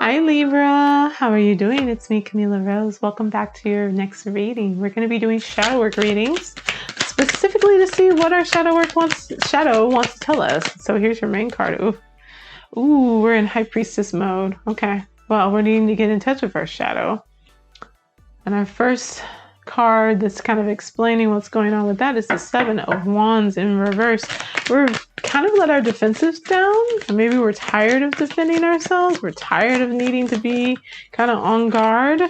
Hi Libra, how are you doing? It's me, Camila Rose. Welcome back to your next reading. We're going to be doing shadow work readings, specifically to see what our shadow wants to tell us. So here's your main card. Ooh, we're in High Priestess mode. Okay, well, we're needing to get in touch with our shadow. And our first card that's kind of explaining what's going on with that is the Seven of Wands in reverse. We're kind of let our defenses down. Maybe we're tired of defending ourselves. We're tired of needing to be kind of on guard.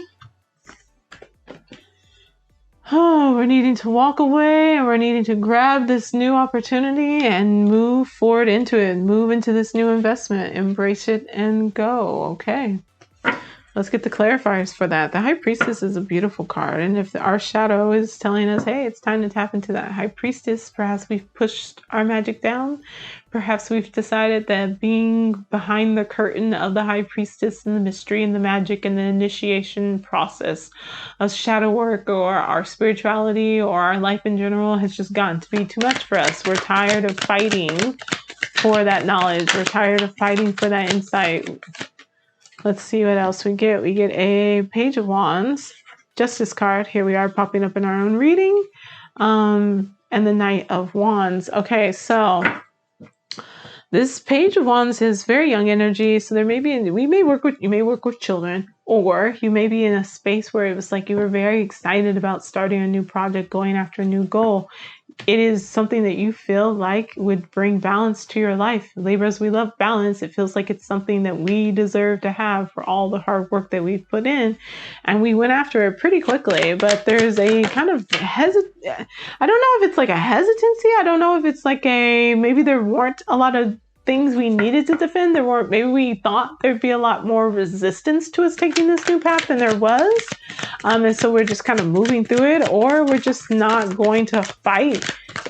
Oh, we're needing to walk away, and we're needing to grab this new opportunity and move forward into it. Move into this new investment. Embrace it and go. Okay. Let's get the clarifiers for that. The High Priestess is a beautiful card. And if our shadow is telling us, hey, it's time to tap into that High Priestess, perhaps we've pushed our magic down. Perhaps we've decided that being behind the curtain of the High Priestess and the mystery and the magic and the initiation process of shadow work or our spirituality or our life in general has just gotten to be too much for us. We're tired of fighting for that knowledge. We're tired of fighting for that insight. Let's see what else we get. We get a Page of Wands, Justice card. Here we are popping up in our own reading. And the Knight of Wands. Okay, so this Page of Wands is very young energy. So there may be, you may work with children, or you may be in a space where it was like you were very excited about starting a new project, going after a new goal. It is something that you feel like would bring balance to your life. Libras, we love balance. It feels like it's something that we deserve to have for all the hard work that we've put in. And we went after it pretty quickly, but there's a kind of I don't know if it's like a hesitancy. I don't know if it's like maybe there weren't a lot of things we needed to defend. Maybe we thought there'd be a lot more resistance to us taking this new path than there was. And so we're just kind of moving through it, or we're just not going to fight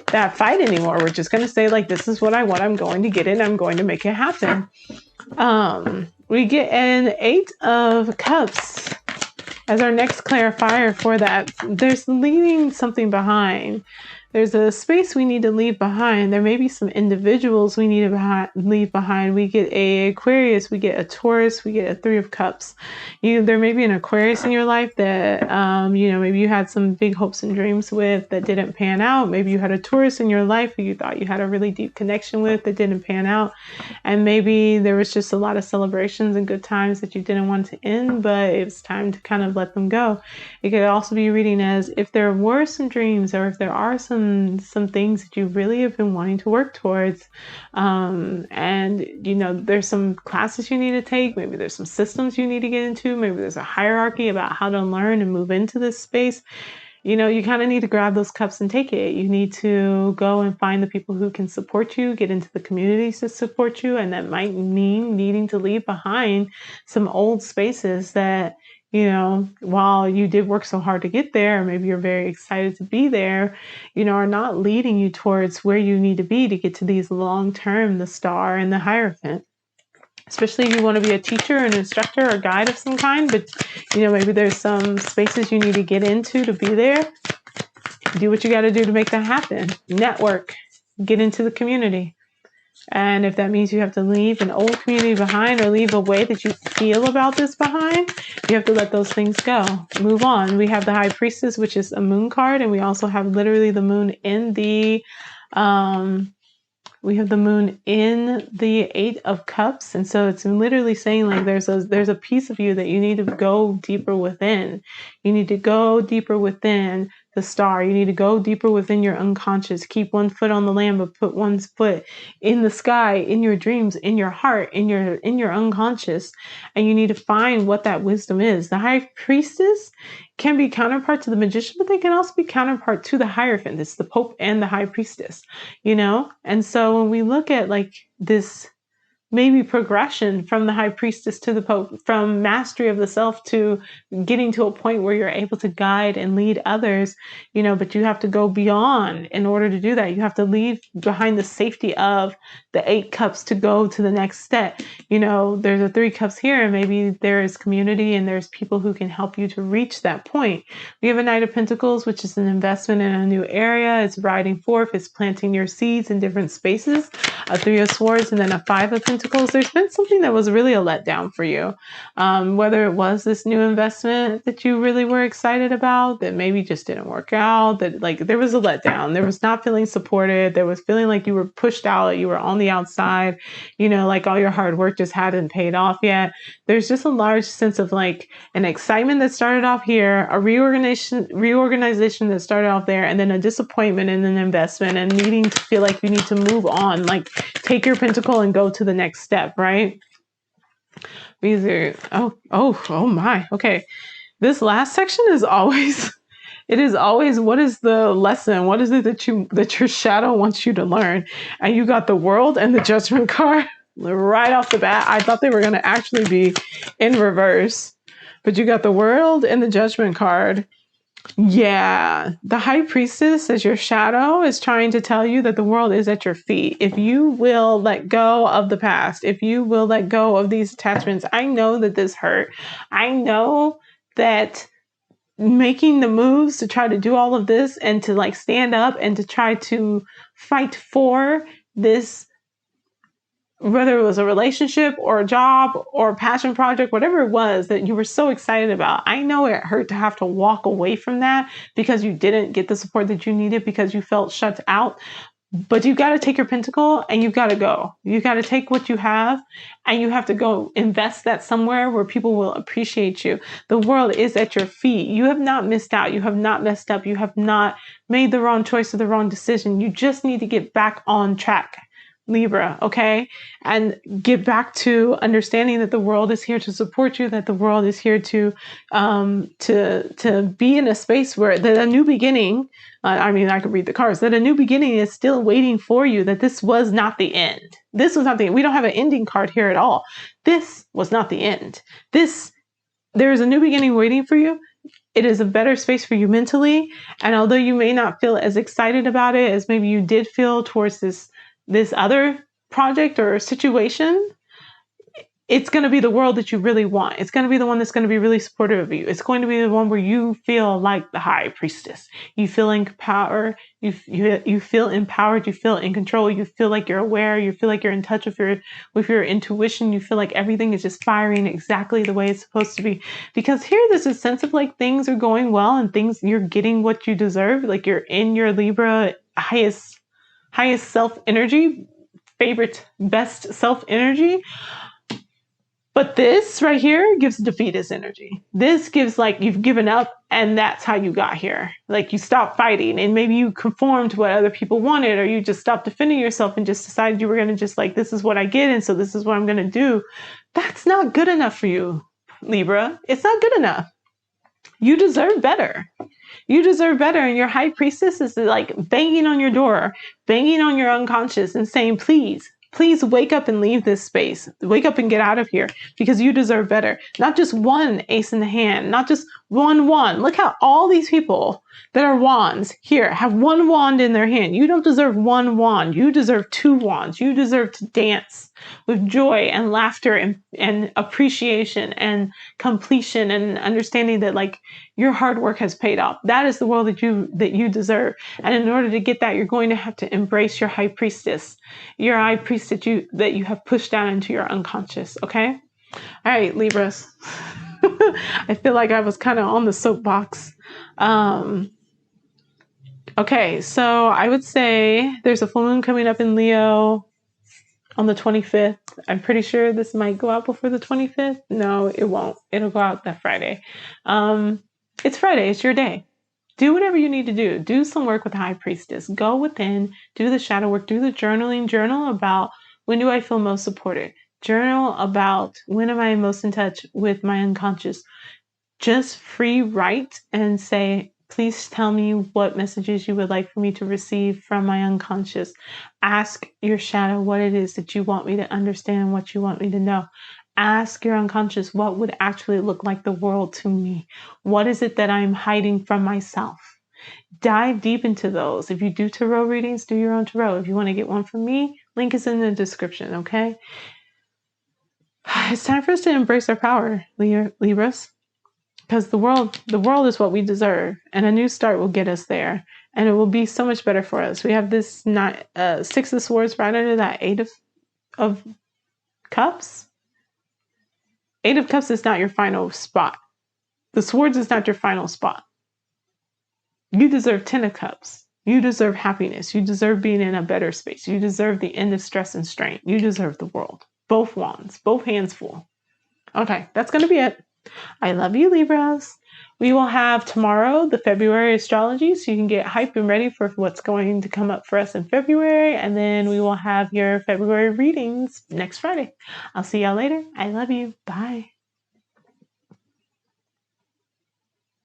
that fight anymore. We're just going to say, like, this is what I want. I'm going to get it. I'm going to make it happen. We get an Eight of Cups as our next clarifier for that. There's leaving something behind. There's a space we need to leave behind. There may be some individuals we need to leave behind. We get a Aquarius, we get a Taurus, we get a Three of Cups. There may be an Aquarius in your life that, maybe you had some big hopes and dreams with that didn't pan out. Maybe you had a Taurus in your life who you thought you had a really deep connection with that didn't pan out. And maybe there was just a lot of celebrations and good times that you didn't want to end, but it was time to kind of let them go. It could also be reading as if there were some dreams, or if there are some things that you really have been wanting to work towards, and there's some classes you need to take. Maybe there's some systems you need to get into. Maybe there's a hierarchy about how to learn and move into this space. You kind of need to grab those cups and take it. You need to go and find the people who can support you, get into the communities to support you, and that might mean needing to leave behind some old spaces that, while you did work so hard to get there, or maybe you're very excited to be there, are not leading you towards where you need to be to get to these long-term, the Star and the Hierophant. Especially if you want to be a teacher, an instructor, or guide of some kind, but maybe there's some spaces you need to get into to be there. Do what you got to do to make that happen. Network, get into the community. And if that means you have to leave an old community behind, or leave a way that you feel about this behind, you have to let those things go. Move on. We have the High Priestess, which is a moon card, and we also have literally the moon in the Eight of Cups. And so it's literally saying, like, there's a piece of you that you need to go deeper within. You need to go deeper within the Star. You need to go deeper within your unconscious. Keep one foot on the land, but put one foot in the sky, in your dreams, in your heart, in your unconscious. And you need to find what that wisdom is. The High Priestess can be counterpart to the Magician, but they can also be counterpart to the Hierophant. It's the Pope and the High Priestess, And so when we look at like this maybe progression from the High Priestess to the Pope, from mastery of the self to getting to a point where you're able to guide and lead others, but you have to go beyond in order to do that. You have to leave behind the safety of the Eight Cups to go to the next step. There's a Three Cups here, and maybe there is community and there's people who can help you to reach that point. We have a Knight of Pentacles, which is an investment in a new area. It's riding forth. It's planting your seeds in different spaces. a Three of Swords, and then a Five of Pentacles. There's been something that was really a letdown for you. Whether it was this new investment that you really were excited about that maybe just didn't work out, that like there was a letdown. There was not feeling supported. There was feeling like you were pushed out, you were on the outside, you know, like all your hard work just hadn't paid off yet. There's just a large sense of like an excitement that started off here, a reorganization that started off there, and then a disappointment in an investment and needing to feel like you need to move on, like take your pentacle and go to the next step, right? These are, oh my. Okay. This last section is always, it is always, what is the lesson? What is it that your shadow wants you to learn? And you got the World and the Judgment card right off the bat. I thought they were going to actually be in reverse, but you got the World and the Judgment card. Yeah, the High Priestess as your shadow is trying to tell you that the world is at your feet. If you will let go of the past, if you will let go of these attachments, I know that this hurt. I know that making the moves to try to do all of this and to like stand up and to try to fight for this, whether it was a relationship or a job or a passion project, whatever it was that you were so excited about. I know it hurt to have to walk away from that because you didn't get the support that you needed, because you felt shut out. But you got to take your pentacle and you've got to go. You got to take what you have and you have to go invest that somewhere where people will appreciate you. The world is at your feet. You have not missed out. You have not messed up. You have not made the wrong choice or the wrong decision. You just need to get back on track, Libra, okay? And get back to understanding that the world is here to support you, that the world is here to be in a space where that a new beginning, I mean, I could read the cards, that a new beginning is still waiting for you, that this was not the end. This was not the end. We don't have an ending card here at all. This was not the end. There is a new beginning waiting for you. It is a better space for you mentally. And although you may not feel as excited about it as maybe you did feel towards this other project or situation, it's going to be the world that you really want. It's going to be the one that's going to be really supportive of you. It's going to be the one where you feel like the High Priestess. You feel in power. You feel empowered. You feel in control. You feel like you're aware. You feel like you're in touch with your intuition. You feel like everything is just firing exactly the way it's supposed to be. Because here there's a sense of like things are going well and things, you're getting what you deserve. Like you're in your Libra highest self energy, favorite, best self energy. But this right here gives defeatist energy. This gives like you've given up and that's how you got here. Like you stopped fighting and maybe you conformed to what other people wanted, or you just stopped defending yourself and just decided you were going to just like, this is what I get. And so this is what I'm going to do. That's not good enough for you, Libra. It's not good enough. You deserve better. You deserve better. And your High Priestess is like banging on your door, banging on your unconscious and saying, please wake up and leave this space. Wake up and get out of here because you deserve better. Not just one ace in the hand, not just one wand. Look how all these people that are wands here have one wand in their hand. You don't deserve one wand. You deserve two wands. You deserve to dance with joy and laughter and appreciation and completion and understanding that like your hard work has paid off. That is the world that you deserve. And in order to get that, you're going to have to embrace your High Priestess, your High Priestess that you have pushed down into your unconscious. Okay. All right, Libras. I feel like I was kind of on the soapbox. Okay, so I would say there's a full moon coming up in Leo on the 25th. I'm pretty sure this might go out before the 25th. No, it won't. It'll go out that Friday. It's Friday. It's your day. Do whatever you need to do. Do some work with the High Priestess. Go within, do the shadow work, do the journaling. Journal about when do I feel most supported. Journal about when am I most in touch with my unconscious. Just free write and say, please tell me what messages you would like for me to receive from my unconscious. Ask your shadow what it is that you want me to understand, what you want me to know. Ask your unconscious what would actually look like the world to me. What is it that I'm hiding from myself? Dive deep into those. If you do tarot readings, do your own tarot. If you want to get one from me, link is in the description, okay? It's time for us to embrace our power, Libras. Because the world is what we deserve, and a new start will get us there. and it will be so much better for us. We have this Six of Swords right under that Eight of Cups. Eight of Cups is not your final spot. The Swords is not your final spot. You deserve 10 of Cups. You deserve happiness. You deserve being in a better space. You deserve the end of stress and strain. You deserve the world. Both wands, both hands full. Okay, that's going to be it. I love you, Libras. We will have tomorrow the February astrology, so you can get hype and ready for what's going to come up for us in February. And then we will have your February readings next Friday. I'll see y'all later. I love you. Bye.